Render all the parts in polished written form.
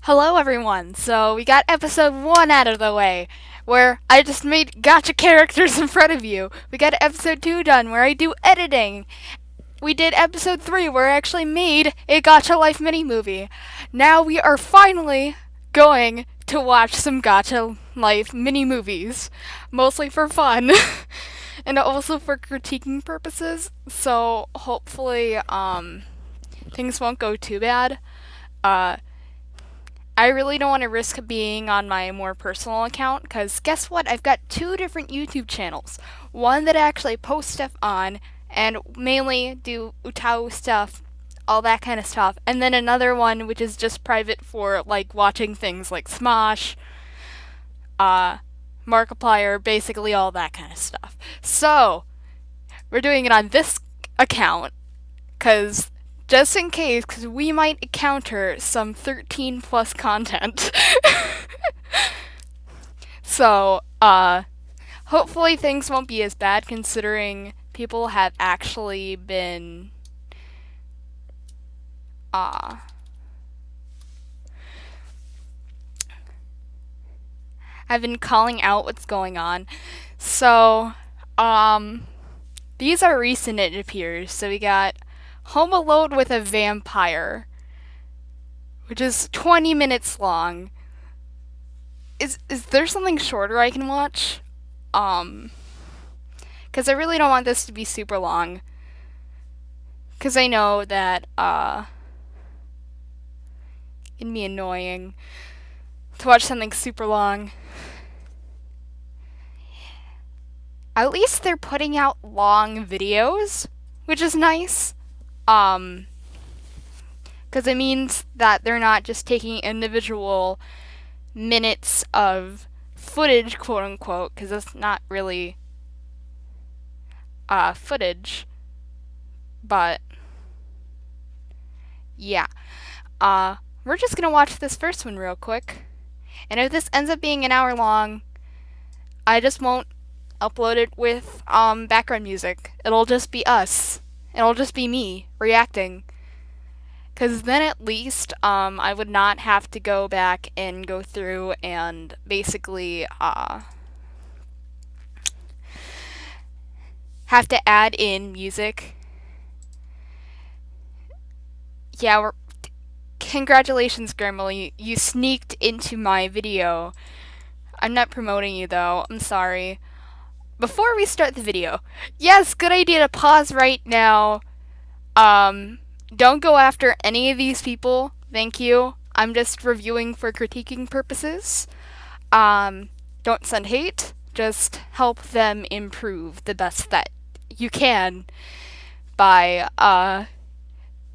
Hello, everyone. So, we got episode 1 out of the way, where I just made gotcha characters in front of you. We got episode 2 done, where I do editing. We did episode 3, where I actually made a Gacha Life mini movie. Now we are finally going to watch some Gacha Life mini movies, mostly for fun. And also for critiquing purposes, so hopefully, things won't go too bad. Uh, I really don't want to risk being on my more personal account because guess what? I've got two different YouTube channels. One that I actually post stuff on and mainly do Utau stuff, all that kind of stuff. And then another one which is just private for like watching things like Smosh, uh, Markiplier, basically all that kind of stuff. So, we're doing it on this account because just in case, because we might encounter some 13 plus content. So, hopefully things won't be as bad considering people have actually been, uh, have been calling out what's going on. So, these are recent, it appears. So we got Home Alone with a Vampire, which is 20 minutes long. Is there something shorter I can watch? Because I really don't want this to be super long. Because I know that, it can be annoying to watch something super long. At least they're putting out long videos, which is nice. Because it means that they're not just taking individual minutes of footage, quote unquote, because that's not really footage. But yeah, we're just gonna watch this first one real quick, and if this ends up being an hour long, I just won't upload it with background music. It'll just be us. It'll just be me reacting. Because then at least I would not have to go back and go through and basically have to add in music. Yeah, congratulations, Grandma. You sneaked into my video. I'm not promoting you though. I'm sorry. Before we start the video, yes, good idea to pause right now. Don't go after any of these people. Thank you. I'm just reviewing for critiquing purposes. Don't send hate. Just help them improve the best that you can by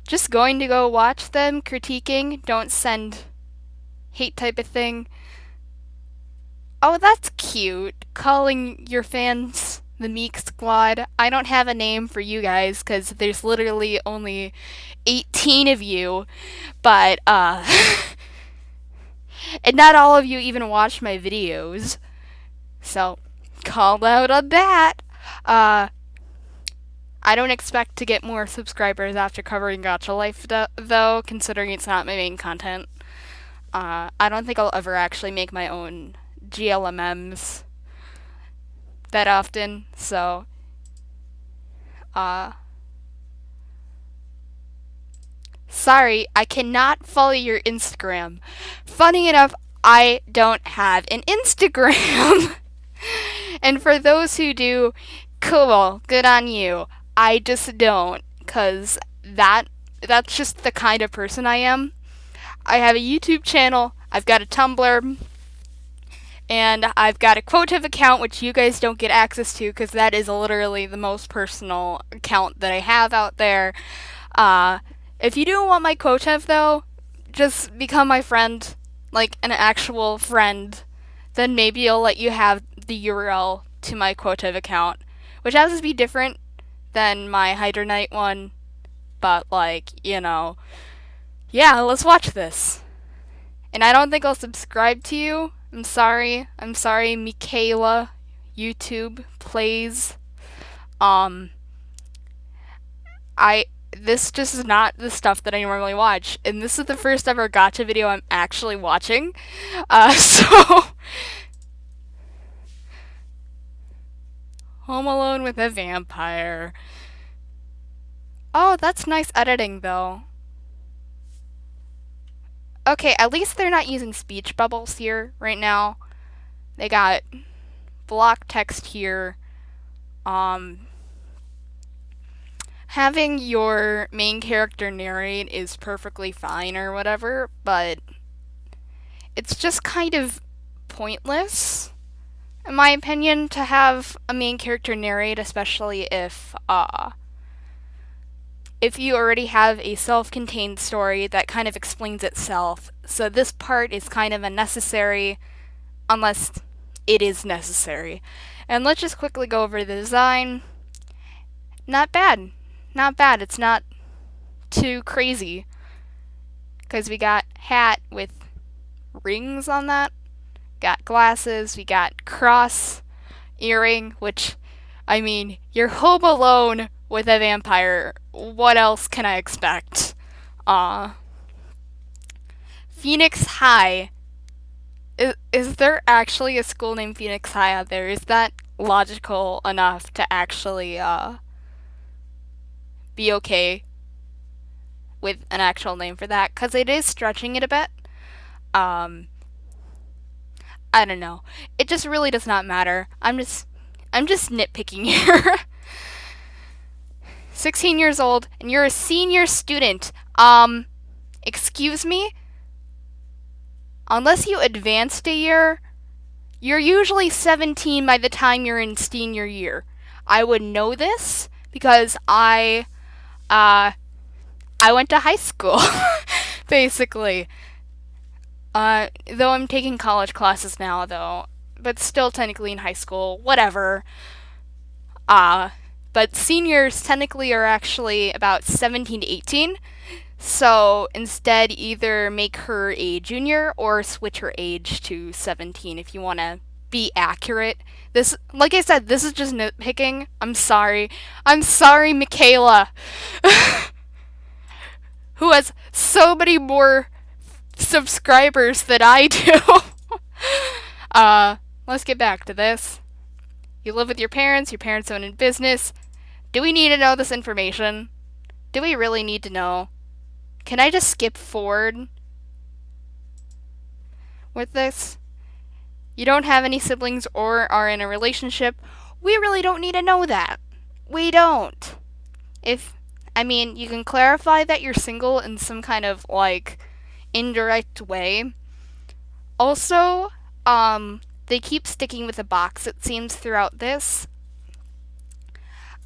just going to go watch them critiquing. Don't send hate type of thing. Oh, that's cute. Calling your fans the Meek Squad. I don't have a name for you guys because there's literally only 18 of you. But, and not all of you even watch my videos. So, called out on that. I don't expect to get more subscribers after covering Gacha Life, though, considering it's not my main content. I don't think I'll ever actually make my own GLMMs that often, so sorry, I cannot follow your Instagram. Funny enough, I don't have an Instagram. And for those who do, cool, good on you. I just don't, cause that's just the kind of person I am. I have a YouTube channel, I've got a Tumblr, and I've got a Quotive account, which you guys don't get access to because that is literally the most personal account that I have out there. If you do want my Quotive, though, just become my friend, like an actual friend. Then maybe I'll let you have the URL to my Quotive account, which has to be different than my Hydronite one. But, like, yeah, let's watch this. And I don't think I'll subscribe to you. I'm sorry. I'm sorry, Michaela. YouTube plays. I this just is not the stuff that I normally watch, and this is the first ever Gacha video I'm actually watching. So Home Alone with a Vampire. Oh, that's nice editing though. Okay, at least they're not using speech bubbles here right now. They got block text here. Having your main character narrate is perfectly fine or whatever, but it's just kind of pointless, in my opinion, to have a main character narrate, especially if you already have a self-contained story that kind of explains itself. So this part is kind of unnecessary, unless it is necessary. And let's just quickly go over the design. Not bad. Not bad. It's not too crazy. Because we got hat with rings on that. Got glasses. We got cross earring, which, I mean, you're home alone with a vampire. What else can I expect? Phoenix High. Is there actually a school named Phoenix High out there? Is that logical enough to actually be okay with an actual name for that? Because it is stretching it a bit. I don't know. It just really does not matter. I'm just nitpicking here. 16 years old, and you're a senior student. Excuse me? Unless you advanced a year, you're usually 17 by the time you're in senior year. I would know this because I went to high school, basically. Though I'm taking college classes now, though, but still technically in high school, whatever. But seniors technically are actually about 17 to 18. So instead, either make her a junior or switch her age to 17 if you want to be accurate. This, like I said, this is just nitpicking. I'm sorry. I'm sorry, Michaela, who has so many more subscribers than I do. Let's get back to this. You live with your parents own a business. Do we need to know this information? Do we really need to know? Can I just skip forward with this? You don't have any siblings or are in a relationship. We really don't need to know that. We don't. You can clarify that you're single in some kind of, indirect way. Also, they keep sticking with a box, it seems, throughout this.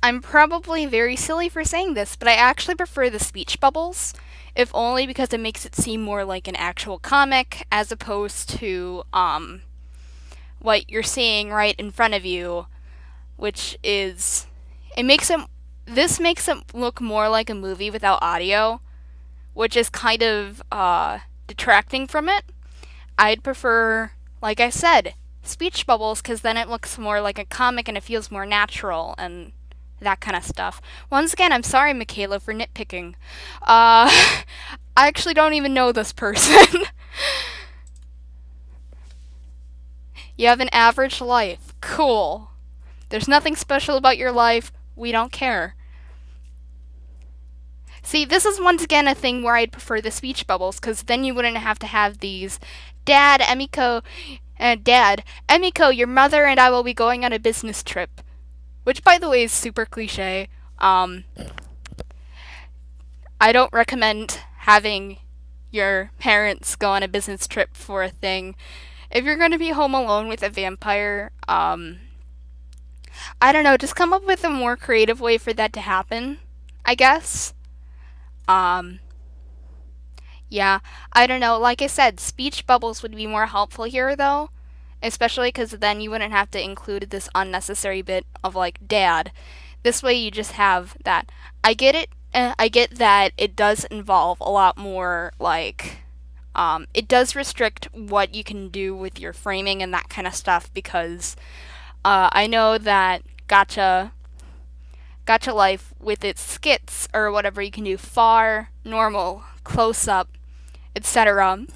I'm probably very silly for saying this, but I actually prefer the speech bubbles, if only because it makes it seem more like an actual comic as opposed to what you're seeing right in front of you, which is this makes it look more like a movie without audio, which is kind of detracting from it. I'd prefer, like I said, speech bubbles, because then it looks more like a comic and it feels more natural and that kind of stuff. Once again, I'm sorry, Michaela, for nitpicking. I actually don't even know this person. You have an average life. Cool. There's nothing special about your life. We don't care. See, this is once again a thing where I'd prefer the speech bubbles, because then you wouldn't have to have these, Dad, Emiko, your mother and I will be going on a business trip. Which, by the way, is super cliche. I don't recommend having your parents go on a business trip for a thing. If you're going to be home alone with a vampire, I don't know, just come up with a more creative way for that to happen, I guess. Yeah, I don't know. Like I said, speech bubbles would be more helpful here, though. Especially because then you wouldn't have to include this unnecessary bit of, dad. This way you just have that. I get it. I get that it does involve a lot more, it does restrict what you can do with your framing and that kind of stuff, because I know that Gacha Gacha Life with its skits or whatever, you can do far, normal, close up, etc.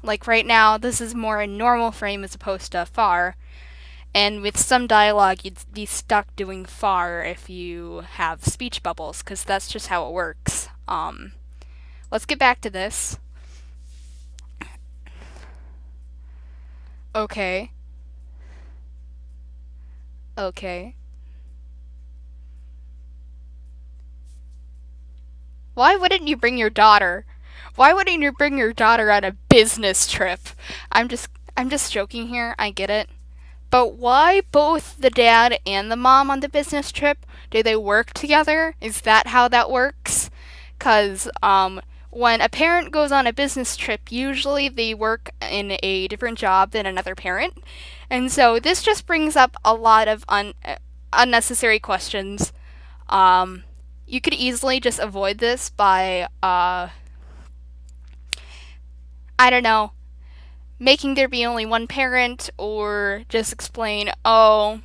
Like right now, this is more in normal frame as opposed to far. And with some dialogue, you'd be stuck doing far if you have speech bubbles, because that's just how it works. Let's get back to this. Okay. Okay. Why wouldn't you bring your daughter? Why wouldn't you bring your daughter on a business trip? I'm just joking here. I get it. But why both the dad and the mom on the business trip? Do they work together? Is that how that works? Cuz when a parent goes on a business trip, usually they work in a different job than another parent. And so this just brings up a lot of unnecessary questions. You could easily just avoid this by I don't know, making there be only one parent, or just explain, oh,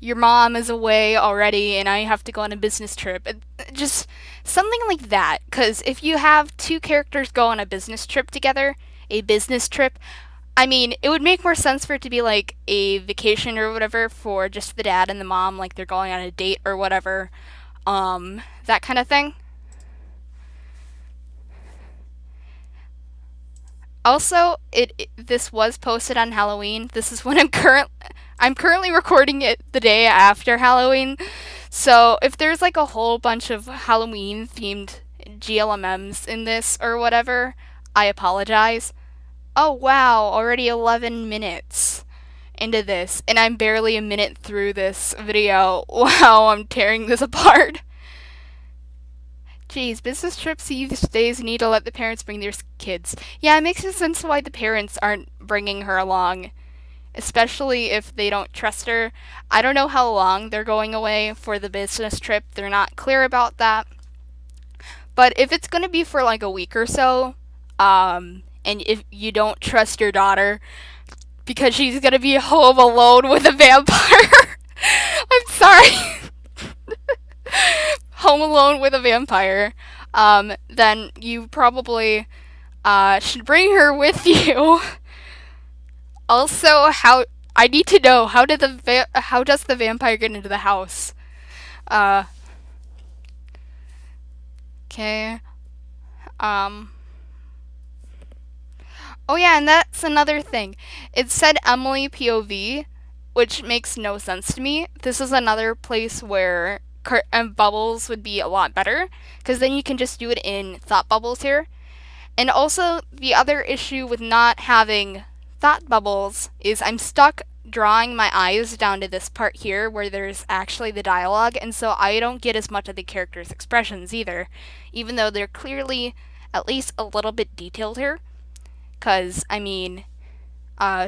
your mom is away already and I have to go on a business trip. Just something like that. Because if you have two characters go on a business trip together, a business trip, I mean, it would make more sense for it to be like a vacation or whatever for just the dad and the mom, like they're going on a date or whatever. That kind of thing. Also, this was posted on Halloween. This is when I'm currently recording it the day after Halloween. So if there's like a whole bunch of Halloween themed GLMMs in this or whatever, I apologize. Oh wow, already 11 minutes into this, and I'm barely a minute through this video. Wow, I'm tearing this apart. Geez, business trips these days need to let the parents bring their kids. Yeah, it makes sense why the parents aren't bringing her along, especially if they don't trust her. I don't know how long they're going away for the business trip. They're not clear about that. But if it's going to be for like a week or so, and if you don't trust your daughter because she's going to be home alone with a vampire, I'm sorry. Home alone with a vampire, then you probably should bring her with you. Also, how I need to know, how does the vampire get into the house? Okay. Oh yeah, and that's another thing. It said Emily POV, which makes no sense to me. This is another place where bubbles would be a lot better, because then you can just do it in thought bubbles here. And also, the other issue with not having thought bubbles is I'm stuck drawing my eyes down to this part here where there's actually the dialogue, and so I don't get as much of the characters' expressions either, even though they're clearly at least a little bit detailed here. Because, I mean,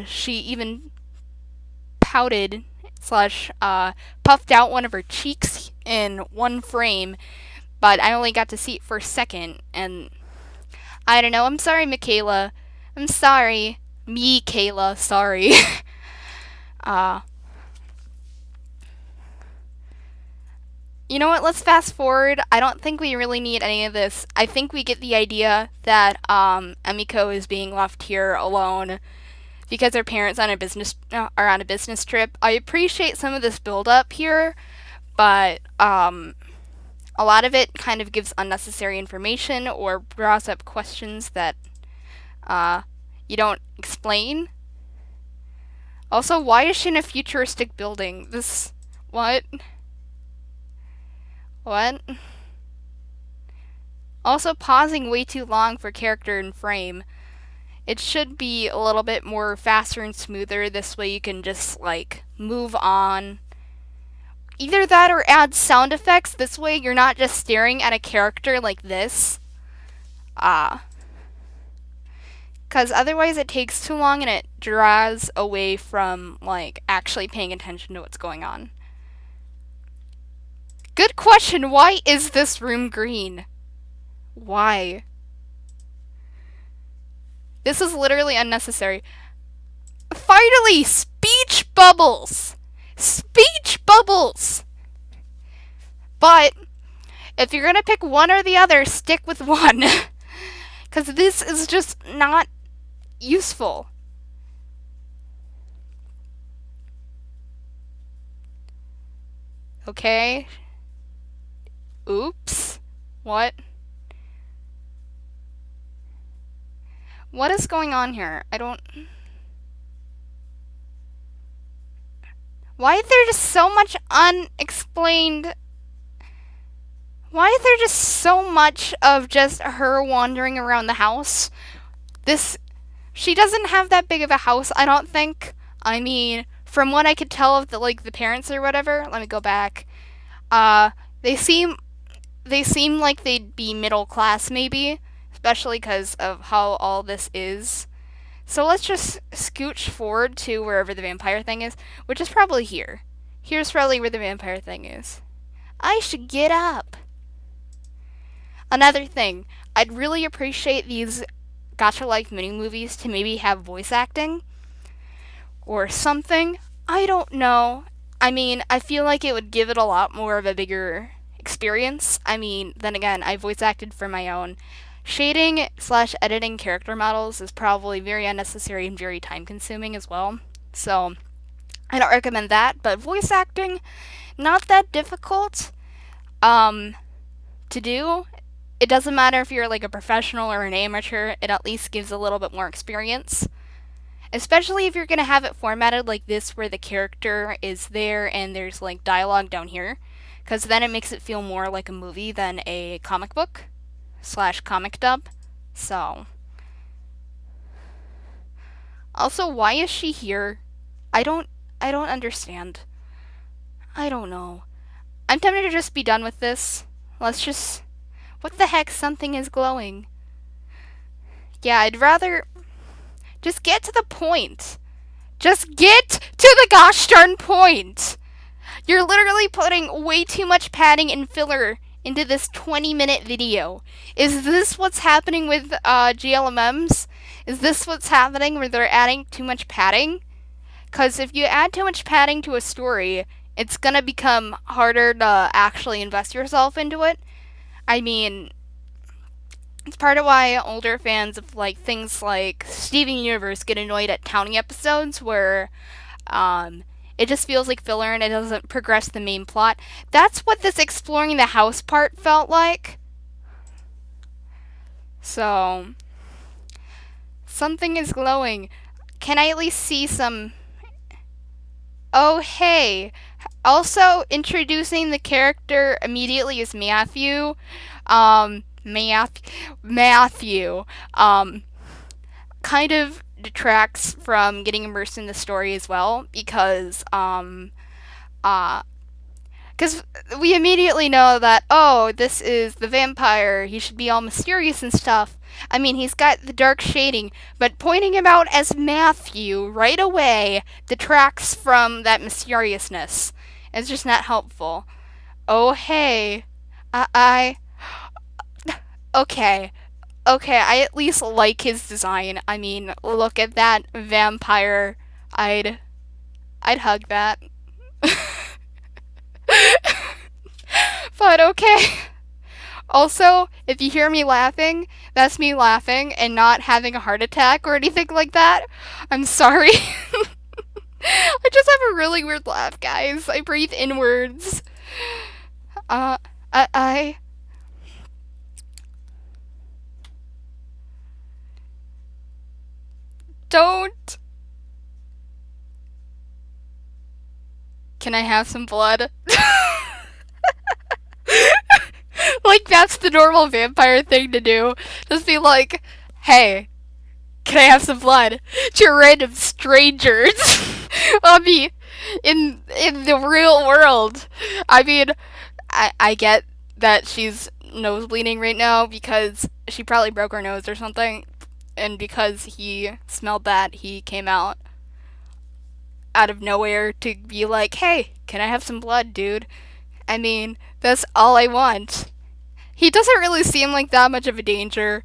she even pouted slash puffed out one of her cheeks in one frame, but I only got to see it for a second, and I don't know. I'm sorry, Michaela. I'm sorry. Me, Kayla. Sorry. You know what? Let's fast forward. I don't think we really need any of this. I think we get the idea that Emiko is being left here alone because her parents are on a business trip. I appreciate some of this build up here, but a lot of it kind of gives unnecessary information or draws up questions that you don't explain. Also, why is she in a futuristic building? What? What? Also, pausing way too long for character and frame. It should be a little bit more faster and smoother. This way you can just, like, move on. Either that or add sound effects. This way you're not just staring at a character like this. Because otherwise it takes too long and it draws away from, like, actually paying attention to what's going on. Good question. Why is this room green? Why? This is literally unnecessary. Finally, speech bubbles! Speech bubbles! But if you're gonna pick one or the other, stick with one. Because this is just not useful. Okay. Oops. What? What is going on here? I don't... Why is there just so much unexplained... Why is there just so much of just her wandering around the house? She doesn't have that big of a house, I don't think. I mean, from what I could tell of the parents or whatever, let me go back. They seem like they'd be middle class maybe, especially because of how all this is. So let's just scooch forward to wherever the vampire thing is, which is probably here. Here's probably where the vampire thing is. I should get up. Another thing, I'd really appreciate these Gacha Life mini movies to maybe have voice acting or something. I don't know. I mean, I feel like it would give it a lot more of a bigger experience. I mean, then again, I voice acted for my own. Shading / editing character models is probably very unnecessary and very time consuming as well. So, I don't recommend that, but voice acting, not that difficult to do. It doesn't matter if you're like a professional or an amateur, it at least gives a little bit more experience. Especially if you're going to have it formatted like this where the character is there and there's like dialogue down here. Because then it makes it feel more like a movie than a comic book / comic dub. So. Also, why is she here? I don't understand. I don't know. I'm tempted to just be done with this. Let's just... What the heck? Something is glowing. Yeah, I'd rather... Just get to the point. Just get to the gosh darn point. You're literally putting way too much padding and filler into this 20-minute video. Is this what's happening with GLMMs? Is this what's happening where they're adding too much padding? Because if you add too much padding to a story, it's going to become harder to actually invest yourself into it. I mean, it's part of why older fans of like things like Steven Universe get annoyed at Townie episodes where it just feels like filler and it doesn't progress the main plot. That's what this exploring the house part felt like. So, something is glowing. Can I at least see some... Oh, hey. Also, introducing the character immediately is Matthew. Matthew. Kind of detracts from getting immersed in the story as well, because we immediately know that, oh, this is the vampire, he should be all mysterious and stuff. I mean, he's got the dark shading, but pointing him out as Matthew right away detracts from that mysteriousness. It's just not helpful. Oh, hey. Okay. Okay, I at least like his design. I mean, look at that vampire. I'd hug that. But okay. Also, if you hear me laughing, that's me laughing and not having a heart attack or anything like that. I'm sorry. I just have a really weird laugh, guys. I breathe inwards. I don't. Can I have some blood? Like, that's the normal vampire thing to do. Just be like, hey, can I have some blood? To random strangers. I mean, in the real world. I mean, I get that she's nosebleeding right now because she probably broke her nose or something. And because he smelled that, he came out of nowhere to be like, hey, can I have some blood, dude? I mean, that's all I want. He doesn't really seem like that much of a danger.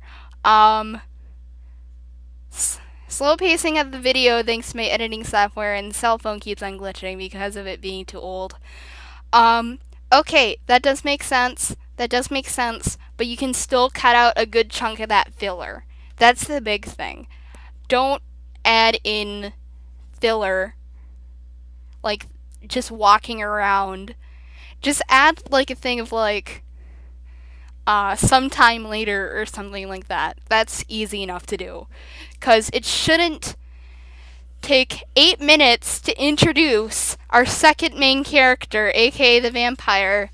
Slow pacing of the video thanks to my editing software, and the cell phone keeps on glitching because of it being too old. Okay, that does make sense. That does make sense, but you can still cut out a good chunk of that filler. That's the big thing. Don't add in filler, like just walking around. Just add like a thing of like sometime later or something like that. That's easy enough to do. Because it shouldn't take 8 minutes to introduce our second main character, aka the vampire.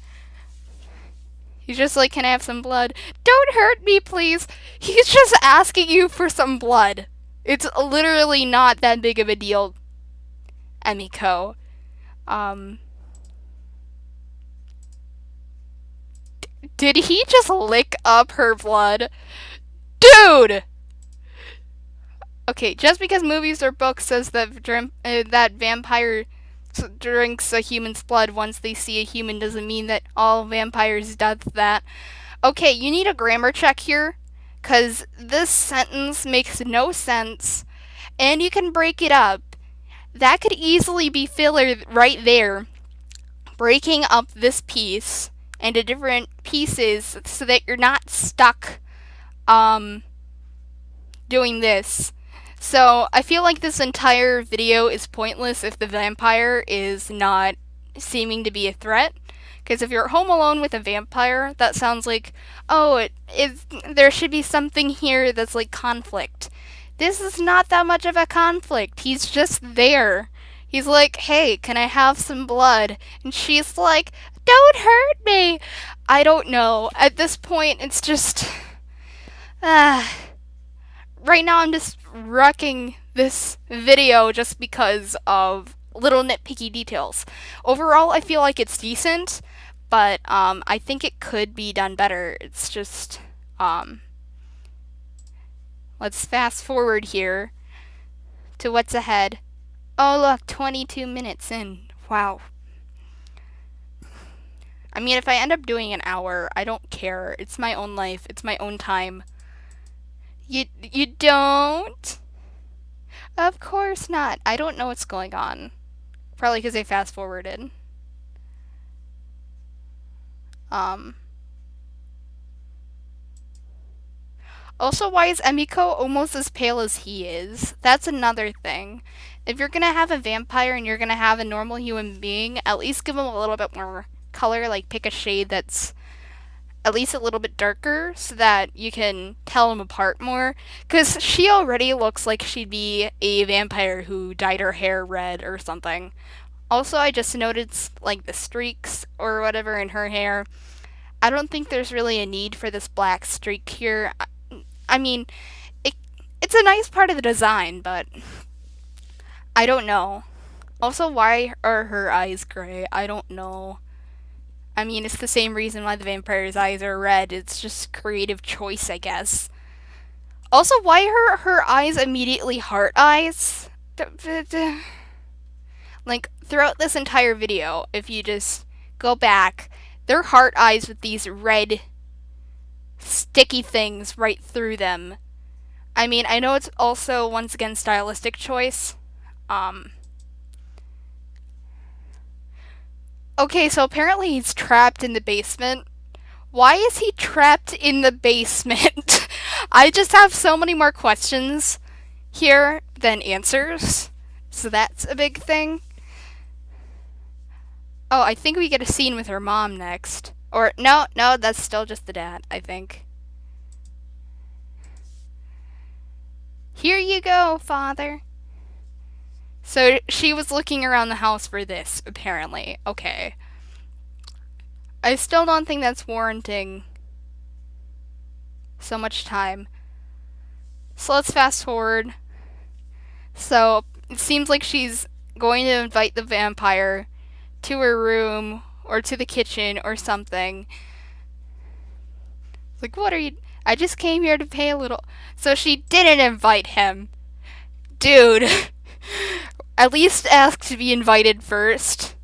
He's just like, can I have some blood? Don't hurt me, please. He's just asking you for some blood. It's literally not that big of a deal, Emiko. Um, did he just lick up her blood? Dude! Okay, just because movies or books says that vampire drinks a human's blood once they see a human doesn't mean that all vampires does that. Okay, you need a grammar check here, because this sentence makes no sense, and you can break it up. That could easily be filler right there, breaking up this piece into different pieces so that you're not stuck doing this. So I feel like this entire video is pointless if the vampire is not seeming to be a threat. Because if you're home alone with a vampire, that sounds like, oh, there should be something here that's like conflict. This is not that much of a conflict. He's just there. He's like, hey, can I have some blood? And she's like, don't hurt me. I don't know. At this point, it's just. Right now I'm just wrecking this video just because of little nitpicky details. Overall, I feel like it's decent, but I think it could be done better. It's just, let's fast forward here to what's ahead. Oh look, 22 minutes in. Wow. I mean, if I end up doing an hour, I don't care. It's my own life. It's my own time. You don't? Of course not. I don't know what's going on. Probably because they fast forwarded. Also, why is Emiko almost as pale as he is? That's another thing. If you're gonna have a vampire and you're gonna have a normal human being, at least give him a little bit more color, like pick a shade that's at least a little bit darker so that you can tell them apart more. Because she already looks like she'd be a vampire who dyed her hair red or something. Also, I just noticed like the streaks or whatever in her hair. I don't think there's really a need for this black streak here. I mean, it's a nice part of the design, but I don't know. Also, why are her eyes gray? I don't know. I mean, it's the same reason why the vampire's eyes are red. It's just creative choice, I guess. Also, why are her eyes immediately heart eyes? Like, throughout this entire video, if you just go back, they're heart eyes with these red sticky things right through them. I mean, I know it's also, once again, stylistic choice. Okay, so apparently he's trapped in the basement. Why is he trapped in the basement? I just have so many more questions here than answers. So that's a big thing. Oh, I think we get a scene with her mom next. Or, no, that's still just the dad, I think. Here you go, father. So she was looking around the house for this, apparently. Okay. I still don't think that's warranting so much time. So let's fast forward. So it seems like she's going to invite the vampire to her room or to the kitchen or something. Like, what are you? I just came here to pay a little. So she didn't invite him. Dude. At least ask to be invited first.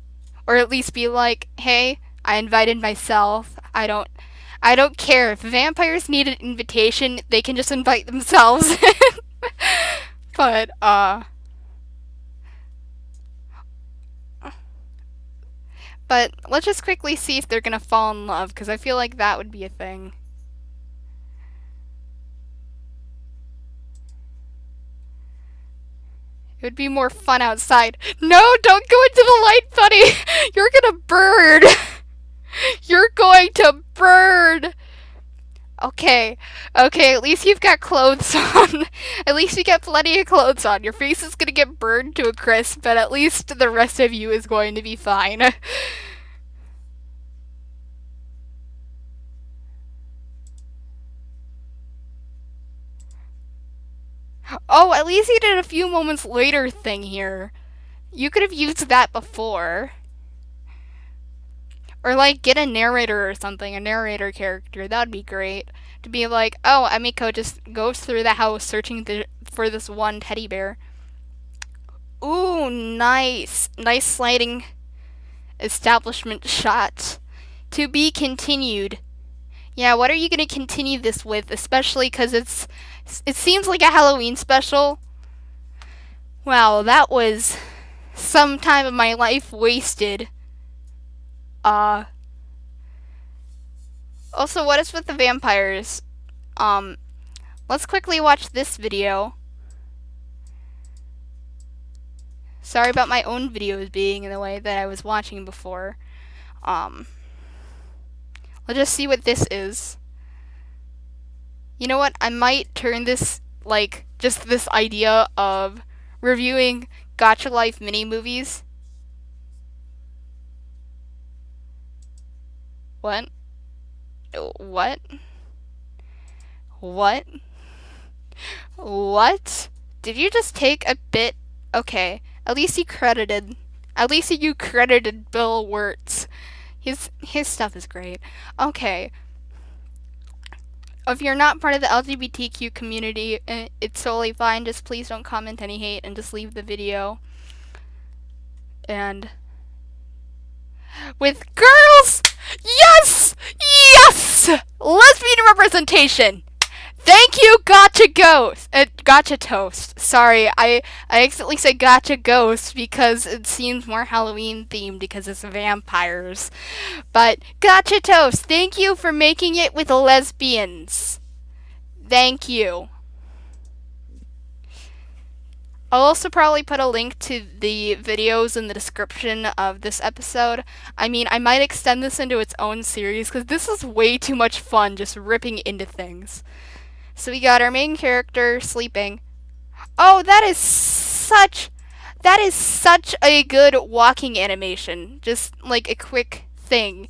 Or at least be like, hey, I invited myself. I don't care. If vampires need an invitation, they can just invite themselves. But let's just quickly see if they're gonna fall in love, because I feel like that would be a thing. It would be more fun outside. No, don't go into the light, buddy! You're gonna burn! You're going to burn! Okay, at least you've got clothes on. At least you got plenty of clothes on. Your face is gonna get burned to a crisp, but at least the rest of you is going to be fine. Oh, at least he did a few moments later thing here. You could have used that before. Or, like, get a narrator or something, a narrator character. That would be great. To be like, oh, Emiko just goes through the house searching for this one teddy bear. Ooh, nice. Nice sliding establishment shot. To be continued. Yeah, what are you going to continue this with? Especially because it seems like a Halloween special. Wow, that was some time of my life wasted. Also, what is with the vampires? Let's quickly watch this video. Sorry about my own videos being in the way that I was watching before. Let's just see what this is. You know what? I might turn this, like, just this idea of reviewing Gacha Life mini-movies. What? What? What? What? Did you just take a bit? Okay. At least you credited Bill Wirtz. His stuff is great. Okay. If you're not part of the LGBTQ community, it's totally fine. Just please don't comment any hate and just leave the video. And with girls! Yes! Yes! Lesbian representation! Thank you, Gacha Toast. Sorry, I accidentally said Gacha Ghost because it seems more Halloween themed because it's vampires. But Gacha Toast, thank you for making it with lesbians. Thank you. I'll also probably put a link to the videos in the description of this episode. I mean, I might extend this into its own series because this is way too much fun just ripping into things. So we got our main character sleeping. Oh, that is such a good walking animation. Just like a quick thing.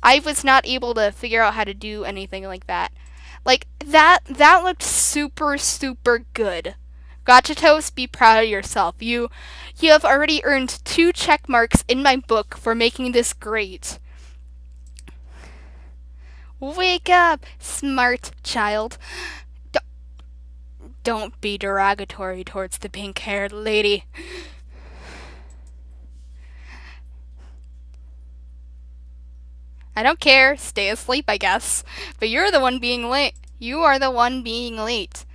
I was not able to figure out how to do anything like that. Like that looked super good. Gacha Toast, be proud of yourself. You have already earned 2 check marks in my book for making this great. Wake up, smart child. Don't be derogatory towards the pink-haired lady. I don't care. Stay asleep, I guess. But you're the one being late. You are the one being late.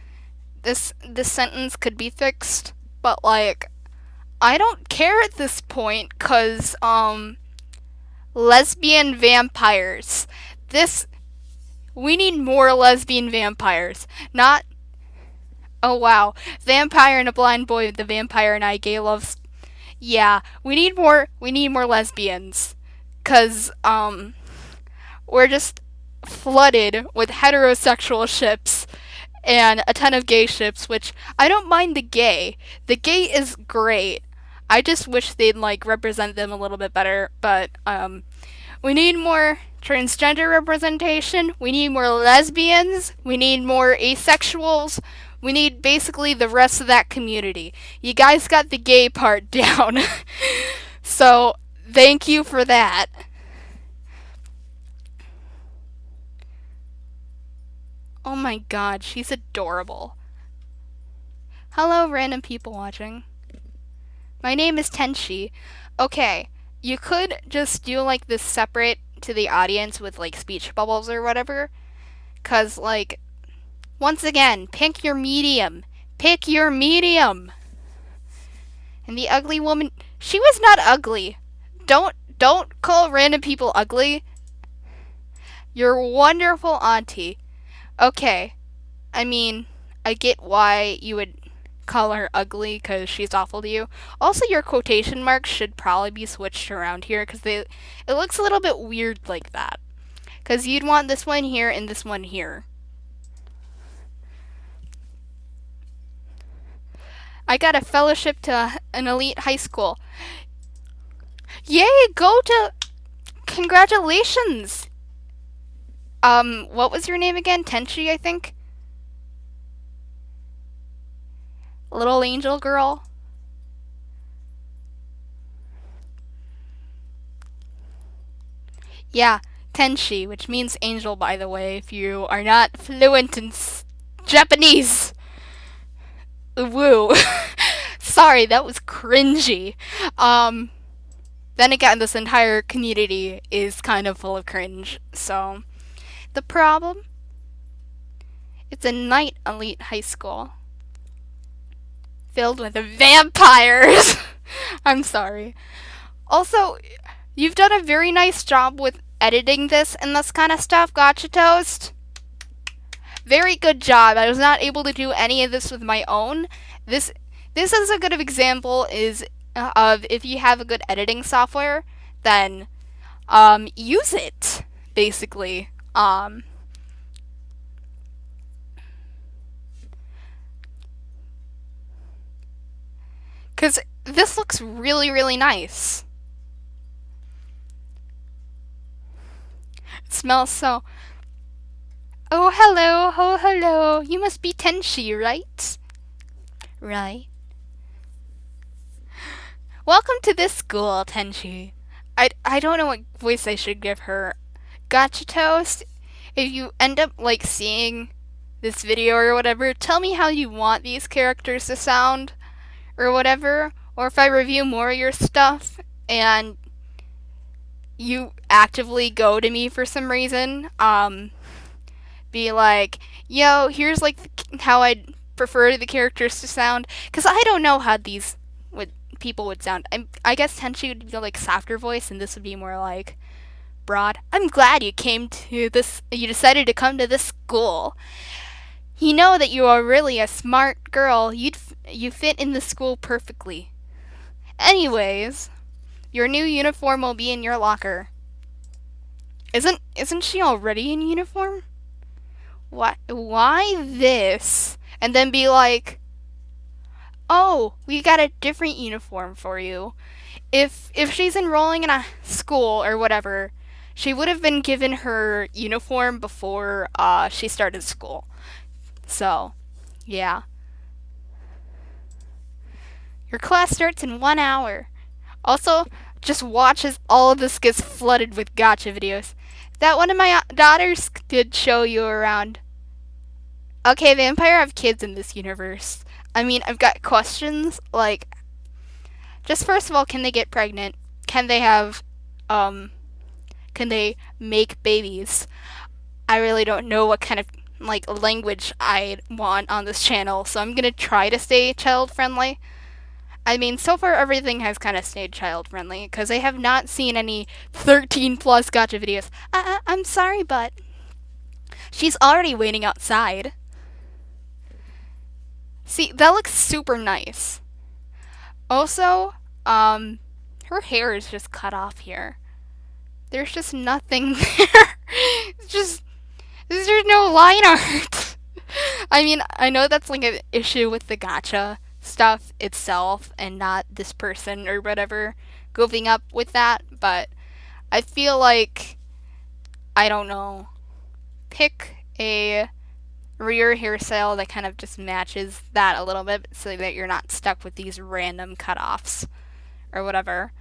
This sentence could be fixed, but, like, I don't care at this point, 'cause, lesbian vampires. We need more lesbian vampires. Not... Oh, wow. Vampire and a blind boy, the vampire and I, gay loves... Yeah, we need more lesbians. 'Cause, we're just flooded with heterosexual ships and a ton of gay ships, which I don't mind the gay. The gay is great. I just wish they'd, like, represent them a little bit better, but, we need more transgender representation, we need more lesbians, we need more asexuals, we need basically the rest of that community. You guys got the gay part down. So, thank you for that. Oh my god, she's adorable. Hello, random people watching. My name is Tenshi. Okay, you could just do, like, this separate to the audience with, like, speech bubbles or whatever. 'Cause, like, once again, pick your medium. Pick your medium. And the ugly woman, she was not ugly. Don't Don't call random people ugly. You're a wonderful auntie. Okay, I mean, I get why you would call her ugly because she's awful to you. Also, your quotation marks should probably be switched around here because it looks a little bit weird like that. Because you'd want this one here and this one here. I got a fellowship to an elite high school. Yay, go to... Congratulations! What was your name again? Tenchi, I think? Little angel girl? Yeah, Tenshi, which means angel, by the way, if you are not fluent in Japanese. Woo. Sorry, that was cringy. Then again, this entire community is kind of full of cringe, so... The problem? It's a night elite high school. Filled with vampires! I'm sorry. Also, you've done a very nice job with editing this and this kind of stuff, Gacha Toast. Very good job. I was not able to do any of this with my own. This is a good example of if you have a good editing software, then use it, basically. Because this looks really, really nice. It smells so... Oh, hello. Oh, hello. You must be Tenshi, right? Right. Welcome to this school, Tenshi. I don't know what voice I should give her. Gacha Toast, if you end up, like, seeing this video or whatever, tell me how you want these characters to sound, or whatever. Or if I review more of your stuff, and you actively go to me for some reason, be like, yo, here's, like, how I'd prefer the characters to sound. Because I don't know how these people would sound. I guess Tenchi would be, like, softer voice, and this would be more, like, broad. I'm glad you decided to come to this school. You know that you are really a smart girl. You fit in the school perfectly. Anyways, your new uniform will be in your locker. Isn't she already in uniform? What? Why this? And then be like, oh, we got a different uniform for you. If she's enrolling in a school or whatever, she would have been given her uniform before she started school. So, yeah. Your class starts in 1 hour. Also, just watch as all of this gets flooded with gacha videos. That one of my daughters did show you around. Okay, vampire have kids in this universe. I mean, I've got questions, like, just first of all, can they get pregnant? Can they have, can they make babies? I really don't know what kind of, like, language I want on this channel, so I'm gonna try to stay child-friendly. I mean, so far everything has kind of stayed child-friendly, because I have not seen any 13-plus gacha videos. I'm sorry, but she's already waiting outside. See, that looks super nice. Also, her hair is just cut off here. There's just nothing there. There's no line art. I mean, I know that's like an issue with the gacha stuff itself and not this person or whatever goofing up with that, but I feel like, I don't know, pick a rear hairstyle that kind of just matches that a little bit so that you're not stuck with these random cutoffs or whatever.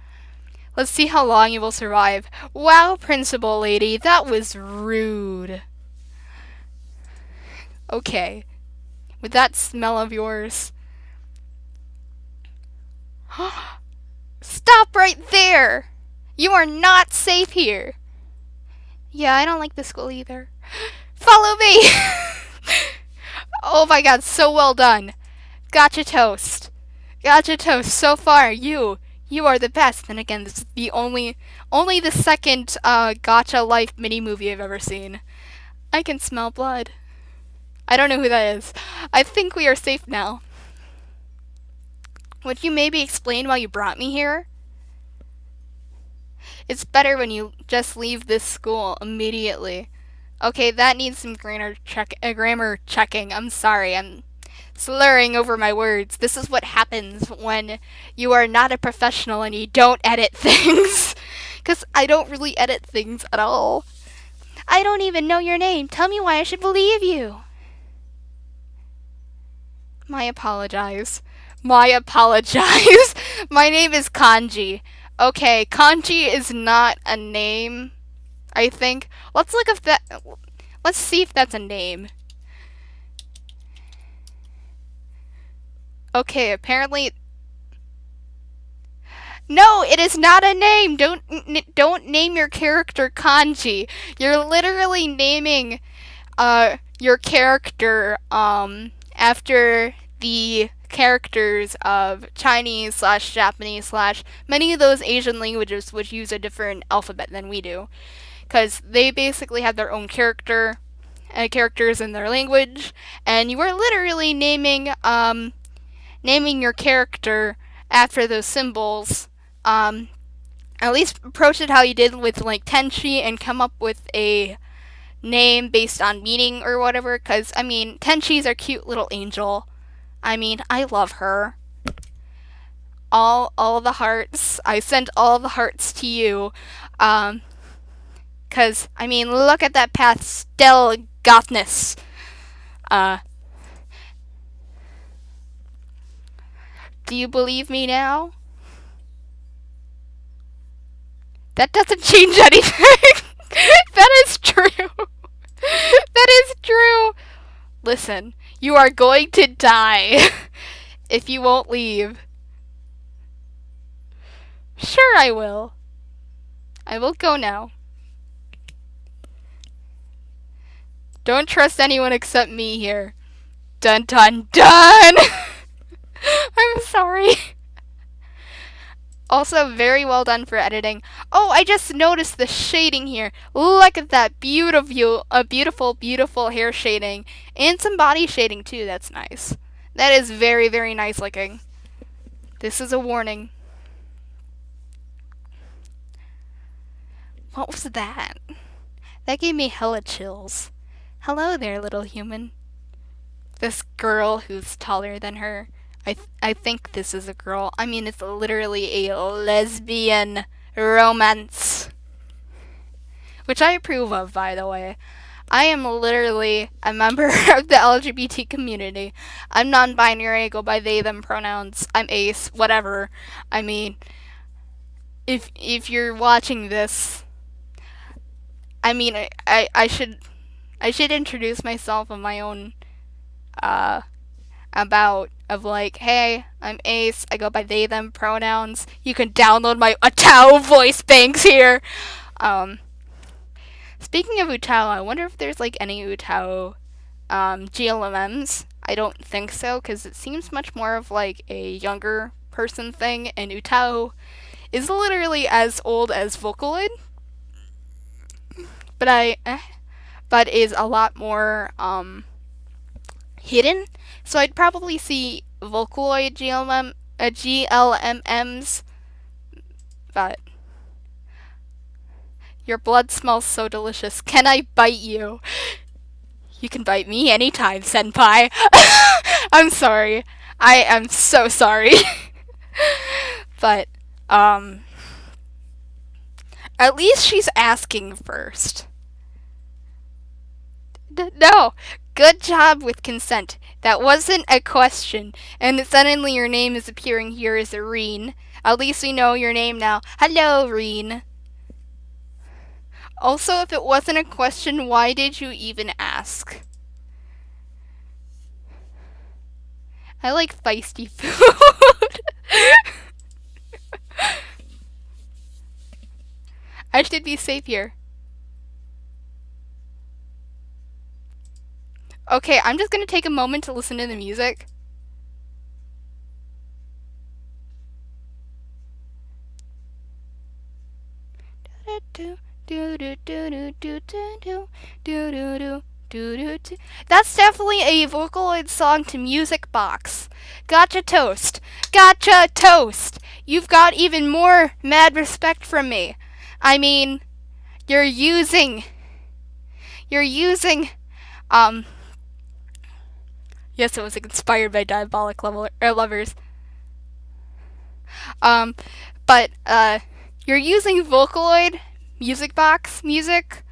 Let's see how long you will survive. Wow, principal lady, that was rude. Okay, with that smell of yours. Stop right there! You are not safe here. Yeah, I don't like the school either. Follow me! Oh my god, so well done. Gacha Toast. Gacha Toast, so far, you You are the best. Then again, this is the only the second Gacha Life mini movie I've ever seen. I can smell blood. I don't know who that is. I think we are safe now. Would you maybe explain why you brought me here? It's better when you just leave this school immediately. Okay, that needs some grammar checking. I'm sorry, I'm slurring over my words. This is what happens when you are not a professional and you don't edit things. Because I don't really edit things at all. I don't even know your name. Tell me why I should believe you. My apologize. My apologize. My name is Kanji. Okay, Kanji is not a name, I think. Let's look if that. Let's see if that's a name. Okay, apparently. No, it is not a name. Don't name your character Kanji. You're literally naming your character after the characters of Chinese / Japanese / many of those Asian languages which use a different alphabet than we do, because they basically have their own characters in their language, and you are literally naming your character after those symbols. At least approach it how you did with like Tenchi and come up with a name based on meaning or whatever, because I mean Tenchi's our cute little angel. I mean, I love her. All the hearts. I sent all the hearts to you. Cause I mean, look at that pastel gothness. Do you believe me now? That doesn't change anything. That is true. That is true. Listen, you are going to die if you won't leave. Sure, I will. I will go now. Don't trust anyone except me here. Dun dun dun! I'm sorry. Also, very well done for editing. Oh, I just noticed the shading here. Look at that beautiful hair shading. And some body shading too, that's nice. That is very, very nice looking. This is a warning. What was that? That gave me hella chills. Hello there, little human. This girl who's taller than her. I think this is a girl. I mean, it's literally a lesbian romance. Which I approve of, by the way. I am literally a member of the LGBT community. I'm non-binary, I go by they, them pronouns. I'm ace, whatever. I mean, if you're watching this, I mean, I should introduce myself on my own of like, hey, I'm Ace, I go by they, them pronouns. You can download my Utao voice banks here. Speaking of Utao, I wonder if there's like any Utao GLMMs. I don't think so, because it seems much more of like a younger person thing, and Utao is literally as old as Vocaloid. But is a lot more hidden. So I'd probably see Vocaloid GLMMs, but your blood smells so delicious. Can I bite you? You can bite me anytime, senpai. I'm sorry. I am so sorry. But, at least she's asking first. No. Good job with consent. That wasn't a question. And suddenly your name is appearing here as Irene. At least we know your name now. Hello, Irene. Also, if it wasn't a question, why did you even ask? I like feisty food. I should be safe here. Okay, I'm just gonna take a moment to listen to the music. That's definitely a Vocaloid song to Music Box. Gotcha toast. Gotcha toast. You've got even more mad respect from me. I mean, you're using, um, yes, it was inspired by Diabolic Lovers. But, you're using Vocaloid Music Box music.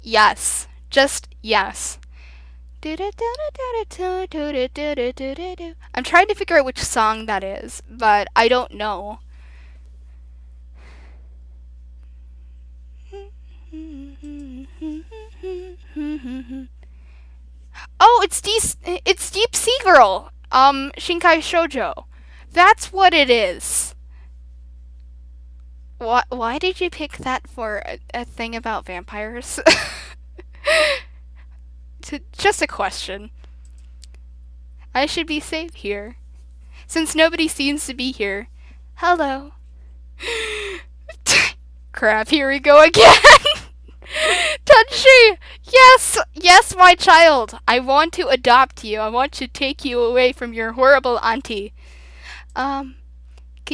Yes. Just yes. I'm trying to figure out which song that is, but I don't know. Oh, it's Deep Sea Girl. Shinkai Shoujo. That's what it is. Why did you pick that for a thing about vampires? Just a question. I should be safe here, since nobody seems to be here. Hello. Crap, here we go again. Tenshi! Yes, my child. I want to adopt you. I want to take you away from your horrible auntie. Can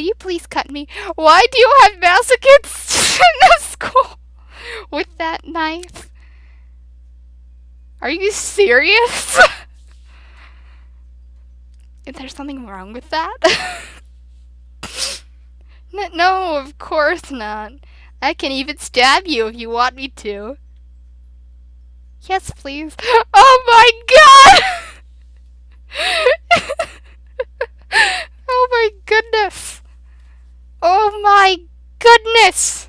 you please cut me? Why do you have masochists in the school with that knife? Are you serious? Is there something wrong with that? No, of course not. I can even stab you if you want me to. Yes, please. Oh my god! Oh my goodness! Oh my goodness!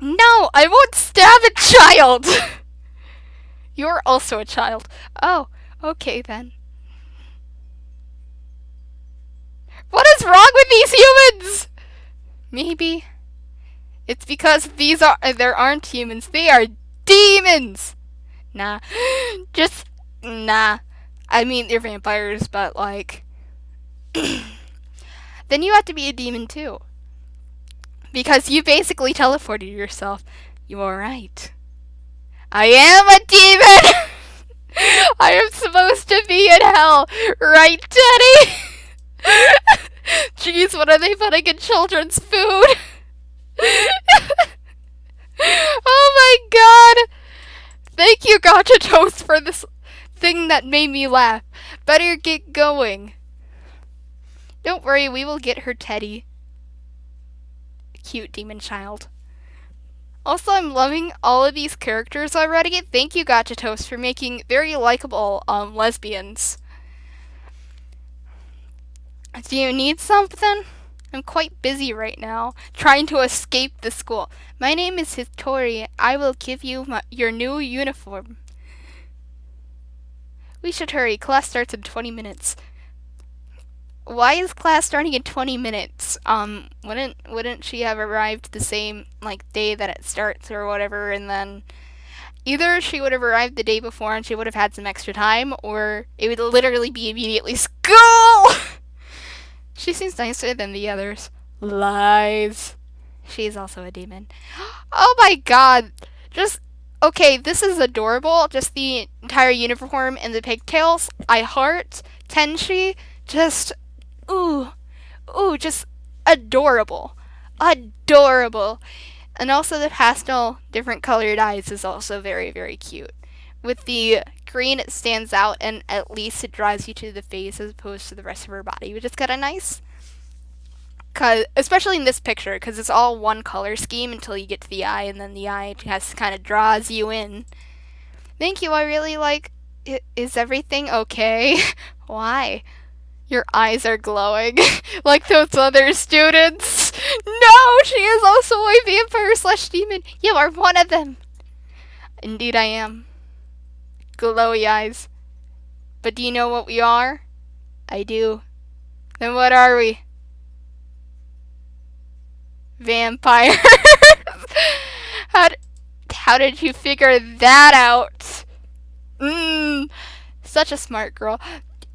No, I won't stab a child! You're also a child. Oh, okay then. What is wrong with these humans? Maybe it's because there aren't humans. They are demons. Nah. Nah. I mean, they're vampires, but like then you have to be a demon too. Because you basically teleported yourself. You are right. I am a demon! I am supposed to be in hell, right, Teddy? Jeez, what are they putting in children's food? Oh my god! Thank you, Gacha Toast, for this thing that made me laugh. Better get going. Don't worry, we will get her Teddy. Cute demon child. Also, I'm loving all of these characters already. Thank you, Gacha Toast, for making very likable lesbians. Do you need something? I'm quite busy right now, trying to escape the school. My name is Hitori. I will give you your new uniform. We should hurry. Class starts in 20 minutes. Why is class starting in 20 minutes? Wouldn't she have arrived the same, day that it starts or whatever, and then either she would have arrived the day before and she would have had some extra time, or it would literally be immediately school! She seems nicer than the others. Lies. She is also a demon. Oh my god! Okay, this is adorable. Just the entire uniform and the pigtails. I heart. Tenshi. Just just adorable. Adorable. And also the pastel, different colored eyes is also very, very cute. With the green, it stands out, and at least it draws you to the face as opposed to the rest of her body, which is kind of nice. Especially in this picture, because it's all one color scheme until you get to the eye, and then the eye kind of draws you in. Thank you, I really like it. Is everything okay? Why? Your eyes are glowing, like those other students. No, she is also a vampire/demon. You are one of them. Indeed I am. Glowy eyes. But do you know what we are? I do. Then what are we? Vampires. How did you figure that out? Such a smart girl.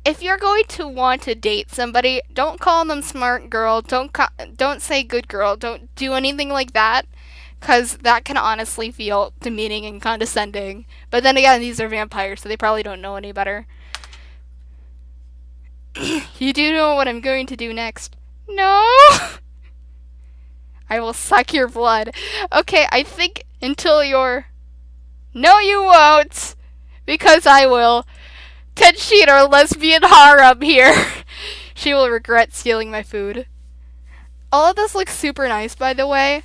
if you're going to want to date somebody, don't call them smart girl. Don't say good girl. Don't do anything like that, because that can honestly feel demeaning and condescending. But then again, these are vampires, so they probably don't know any better. You do know what I'm going to do next. No! I will suck your blood. Okay, I think until you're... No, you won't! Because I will. Tenshi, our lesbian harem here. She will regret stealing my food. All of this looks super nice, by the way.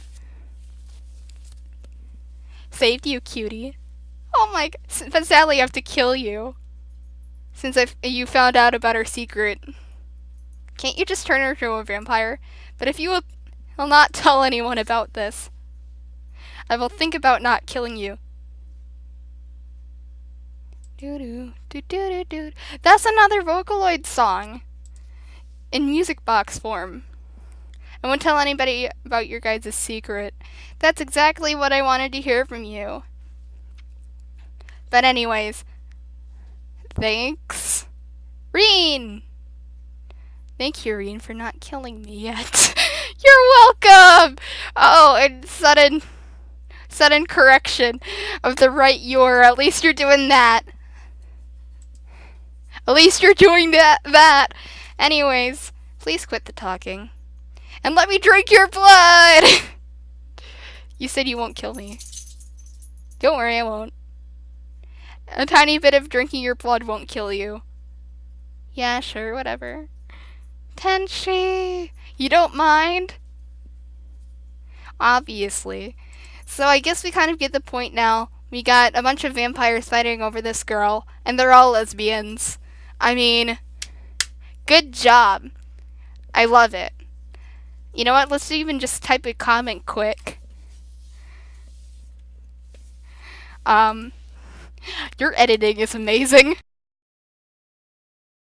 Saved you, cutie. Oh my god. But sadly, I have to kill you. Since you found out about our secret. Can't you just turn her into a vampire? But if you will not tell anyone about this, I will think about not killing you. That's another Vocaloid song in music box form. I won't tell anybody about your guys' secret. That's exactly what I wanted to hear from you. But anyways, thanks, Reen. Thank you, Reen, for not killing me yet. You're welcome. Oh, and sudden correction of the right you're. At least you're doing that. At least you're doing that. Anyways, please quit the talking. And let me drink your blood! You said you won't kill me. Don't worry, I won't. A tiny bit of drinking your blood won't kill you. Yeah, sure, whatever. Tenshi! You don't mind? Obviously. So I guess we kind of get the point now. We got a bunch of vampires fighting over this girl, and they're all lesbians. I mean, good job. I love it. You know what? Let's even just type a comment quick. Your editing is amazing.